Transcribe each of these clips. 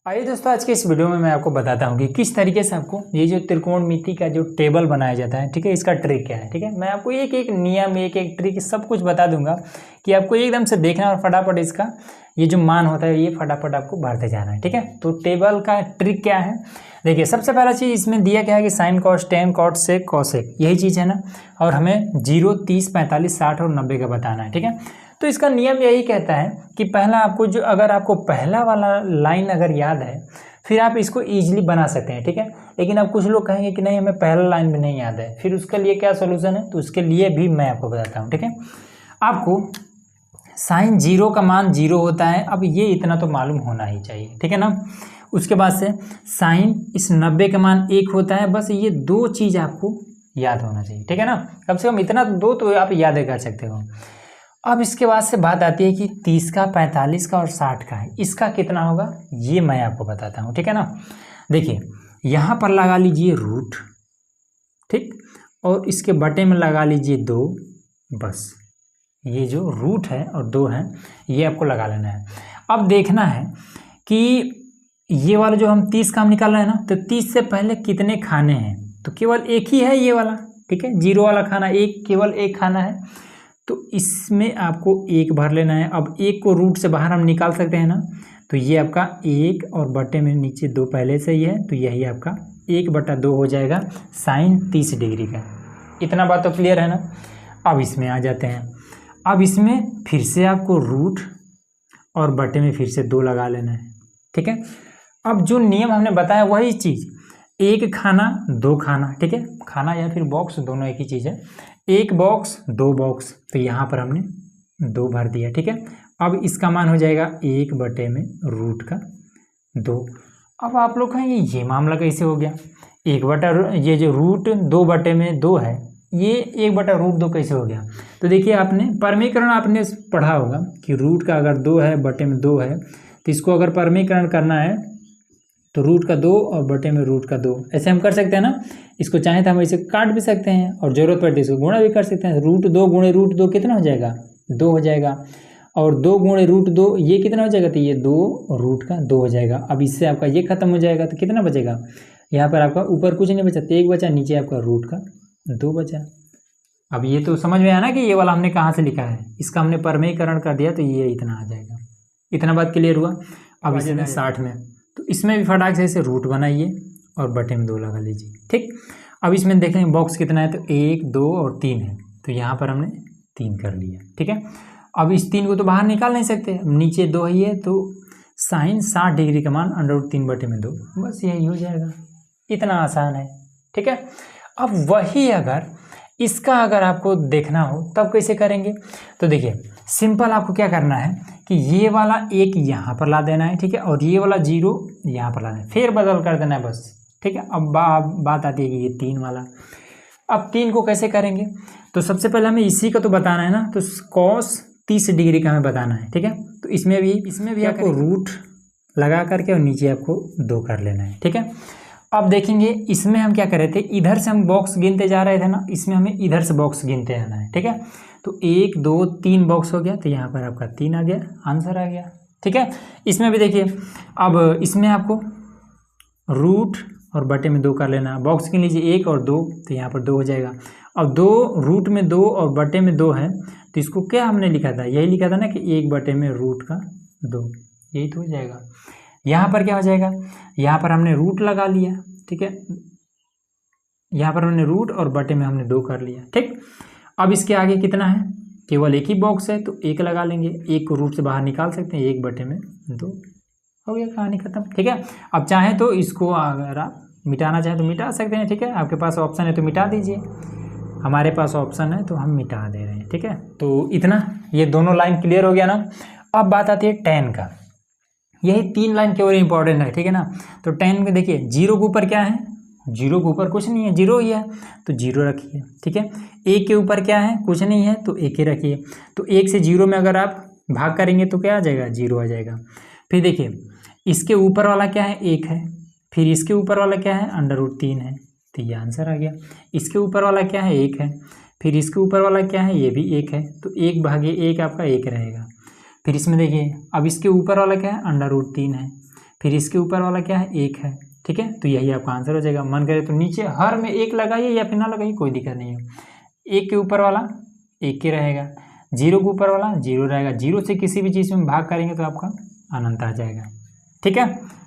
आइए दोस्तों, आज के इस वीडियो में मैं आपको बताता हूँ कि किस तरीके से आपको ये जो त्रिकोणमिति का जो टेबल बनाया जाता है, ठीक है, इसका ट्रिक क्या है। ठीक है, मैं आपको एक एक नियम, एक एक ट्रिक सब कुछ बता दूंगा कि आपको एकदम से देखना और फटाफट इसका ये जो मान होता है ये फटाफट आपको भरते जाना है। ठीक है, तो टेबल का ट्रिक क्या है, देखिए सबसे पहला चीज़ इसमें दिया क्या है कि sine cos tan cot sec cosec, यही चीज़ है ना, और हमें 0, 30, 45, 60 और 90 का बताना है। ठीक है, तो इसका नियम यही कहता है कि पहला आपको जो, अगर आपको पहला वाला लाइन अगर याद है फिर आप इसको ईजिली बना सकते हैं। ठीक है, लेकिन अब कुछ लोग कहेंगे कि नहीं हमें पहला लाइन भी नहीं याद है, फिर उसके लिए क्या सोल्यूशन है, तो उसके लिए भी मैं आपको बताता हूँ। ठीक है, आपको साइन 0 का मान 0 होता है, अब ये इतना तो मालूम होना ही चाहिए। ठीक है ना, उसके बाद से साइन इस 90 का मान 1 होता है, बस ये दो चीज़ आपको याद होना चाहिए। ठीक है ना, कम से कम इतना दो तो आप याद कर सकते हो। अब इसके बाद से बात आती है कि 30 का, 45 का और 60 का है, इसका कितना होगा ये मैं आपको बताता हूँ। ठीक है ना, देखिए यहाँ पर लगा लीजिए रूट, ठीक, और इसके बटे में लगा लीजिए 2, बस ये जो रूट है और 2 है ये आपको लगा लेना है। अब देखना है कि ये वाला जो हम 30 का हम निकाल रहे हैं ना, तो 30 से पहले कितने खाने हैं, तो केवल एक ही है ये वाला। ठीक है, 0 वाला खाना एक, केवल एक खाना है, तो इसमें आपको 1 भर लेना है। अब 1 को रूट से बाहर हम निकाल सकते हैं ना, तो ये आपका 1 और बटे में नीचे 2 पहले से ही है, तो यही आपका 1/2 हो जाएगा साइन 30 डिग्री का। इतना बात तो क्लियर है ना। अब इसमें आ जाते हैं, अब इसमें फिर से आपको रूट और बटे में फिर से 2 लगा लेना है। ठीक है, अब जो नियम हमने बताया वही चीज़, 1 खाना 2 खाना, ठीक है, खाना या फिर बॉक्स दोनों एक ही चीज़ है, 1 बॉक्स 2 बॉक्स, तो यहाँ पर हमने 2 भर दिया। ठीक है, अब इसका मान हो जाएगा 1 बटे में रूट का 2। अब आप लोग कहेंगे ये मामला कैसे हो गया, 1 बटा ये जो रूट 2 बटे में 2 है, ये 1/√2 कैसे हो गया। तो देखिए आपने परमीकरण आपने पढ़ा होगा कि रूट का अगर 2 है बटे में 2 है, तो इसको अगर परमीकरण करना है तो रूट का 2 और बटे में रूट का 2, ऐसे हम कर सकते हैं ना। इसको चाहे तो हम इसे काट भी सकते हैं और ज़रूरत पड़ती है इसको गुणा भी कर सकते हैं। रूट 2 गुणे रूट 2 कितना हो जाएगा, 2 हो जाएगा, और 2 गुणे रूट 2 ये कितना हो जाएगा, तो ये 2 और रूट का 2 हो जाएगा। अब इससे आपका ये खत्म हो जाएगा, तो कितना बचेगा, यहाँ पर आपका ऊपर कुछ नहीं बचा, तो 1 बचा, नीचे आपका रूट का 2 बचा। अब ये तो समझ में आया ना कि ये वाला हमने कहाँ से लिखा है, इसका हमने परमीकरण कर दिया तो ये इतना आ जाएगा। इतना बात क्लियर हुआ। अब इसमें 60 में, तो इसमें भी फटाक से ऐसे रूट बनाइए और बटे में 2 लगा लीजिए। ठीक, अब इसमें देखेंगे बॉक्स कितना है, तो 1, 2 और 3 है, तो यहाँ पर हमने 3 कर लिया। ठीक है, अब इस 3 को तो बाहर निकाल नहीं सकते, नीचे 2 ही है, तो साइन 60 डिग्री का मान √3 बटे में 2, बस यही हो जाएगा। इतना आसान है। ठीक है, अब वही अगर इसका अगर आपको देखना हो तब कैसे करेंगे, तो देखिए सिंपल आपको क्या करना है कि ये वाला 1 यहाँ पर ला देना है, ठीक है, और ये वाला 0 यहाँ पर ला देना है, फेर बदल कर देना है बस। ठीक है, अब बात आती है कि ये 3 वाला, अब 3 को कैसे करेंगे, तो सबसे पहले हमें इसी का तो बताना है ना, तो कॉस 30 डिग्री का हमें बताना है। ठीक है, तो इसमें भी आपको रूट लगा करके और नीचे आपको 2 कर लेना है। ठीक है, अब देखेंगे इसमें हम क्या कर रहे थे, इधर से हम बॉक्स गिनते जा रहे थे ना, इसमें हमें इधर से बॉक्स गिनते आना है। ठीक है, तो 1, 2, 3 बॉक्स हो गया, तो यहाँ पर आपका 3 आ गया, आंसर आ गया। ठीक है, इसमें भी देखिए, अब इसमें आपको रूट और बटे में 2 कर लेना, बॉक्स गिन लीजिए 1 और 2, तो यहाँ पर 2 हो जाएगा। अब 2 रूट में 2 और बटे में 2 है, तो इसको क्या हमने लिखा था, यही लिखा था ना कि 1 बटे में रूट का 2, यही तो हो जाएगा। यहाँ पर क्या हो जाएगा, यहाँ पर हमने रूट लगा लिया, ठीक है, यहाँ पर हमने रूट और बटे में हमने 2 कर लिया। ठीक, अब इसके आगे कितना है, केवल एक ही बॉक्स है, तो 1 लगा लेंगे, 1 को रूट से बाहर निकाल सकते हैं, 1 बटे में 2 हो गया, कहानी खत्म। ठीक है, अब चाहें तो इसको अगर आप मिटाना चाहें तो मिटा सकते हैं। ठीक है, आपके पास ऑप्शन है तो मिटा दीजिए, हमारे पास ऑप्शन है तो हम मिटा दे रहे हैं। ठीक है, तो इतना, ये दोनों लाइन क्लियर हो गया ना। अब बात आती है 10 का, यही 3 लाइन केवल इंपॉर्टेंट है। ठीक है ना, तो 10 में देखिए 0 के ऊपर क्या है, 0 के ऊपर कुछ नहीं है, 0 ही है, तो 0 रखिए। ठीक है, 1 के ऊपर क्या है, कुछ नहीं है, तो 1 ही रखिए। तो 1 से 0 में अगर आप भाग करेंगे तो क्या आ जाएगा, 0 आ जाएगा। फिर देखिए इसके ऊपर वाला क्या है, 1 है, फिर इसके ऊपर वाला क्या है, √3 है, तो ये आंसर आ गया। इसके ऊपर वाला क्या है, 1 है, फिर इसके ऊपर वाला क्या है, ये भी 1 है, तो 1/1 आपका 1 रहेगा। फिर इसमें देखिए अब इसके ऊपर वाला क्या है, √3 है, फिर इसके ऊपर वाला क्या है, 1 है, ठीक है। तो यही आपका आंसर हो जाएगा। मन करे तो नीचे हर में 1 लगाइए या फिर ना लगाइए, कोई दिक्कत नहीं है। 1 के ऊपर वाला 1 के रहेगा, 0 के ऊपर वाला 0 रहेगा। 0 से किसी भी चीज़ में भाग करेंगे तो आपका अनंत आ जाएगा, ठीक है।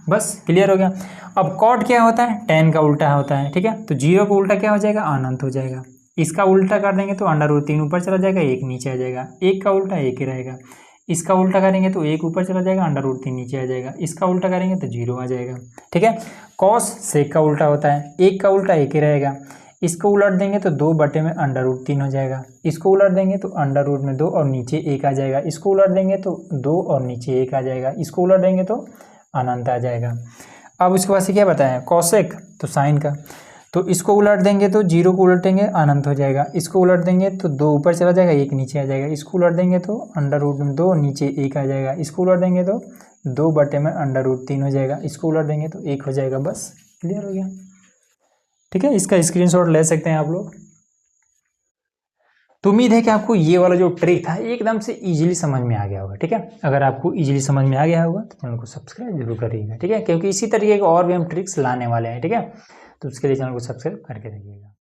बस क्लियर हो गया। अब कॉट क्या होता है, tan का उल्टा होता है, ठीक है। तो 0 का उल्टा क्या हो जाएगा, अनंत हो जाएगा। इसका उल्टा कर देंगे तो √3 ऊपर चला जाएगा, 1 नीचे आ जाएगा। 1 का उल्टा 1 ही रहेगा। इसका उल्टा करेंगे तो 1 ऊपर चला जाएगा, √3 नीचे आ जाएगा। इसका उल्टा करेंगे तो 0 आ जाएगा, ठीक है। कॉस सेक का उल्टा होता है, 1 का उल्टा 1 ही रहेगा। इसको उलट देंगे तो 2 में √3 हो जाएगा। इसको उलट देंगे तो √2 और नीचे 1 आ जाएगा। इसको उलट देंगे तो 2 और नीचे 1 आ जाएगा। इसको उलट देंगे तो अनंत आ जाएगा। अब उसके बाद से क्या बताया, कॉसेक तो साइन का, तो इसको उलट देंगे तो 0 को उलटेंगे अनंत हो जाएगा। इसको उलट देंगे तो 2 ऊपर चला जाएगा, 1 नीचे आ जाएगा। इसको उलट देंगे तो √2 नीचे 1 आ जाएगा। इसको उलट देंगे तो 2 में √3 हो जाएगा। इसको उलट देंगे तो 1 हो जाएगा। बस क्लियर हो गया, ठीक है। इसका स्क्रीनशॉट ले सकते हैं आप लोग। तो उम्मीद है कि आपको ये वाला जो ट्रिक था एकदम से इजीली समझ में आ गया होगा, ठीक है। अगर आपको इजीली समझ में आ गया होगा तो चैनल को सब्सक्राइब जरूर करिएगा, ठीक है, क्योंकि इसी तरीके के और भी हम ट्रिक्स लाने वाले हैं, ठीक है। तो उसके लिए चैनल को सब्सक्राइब करके रखिएगा।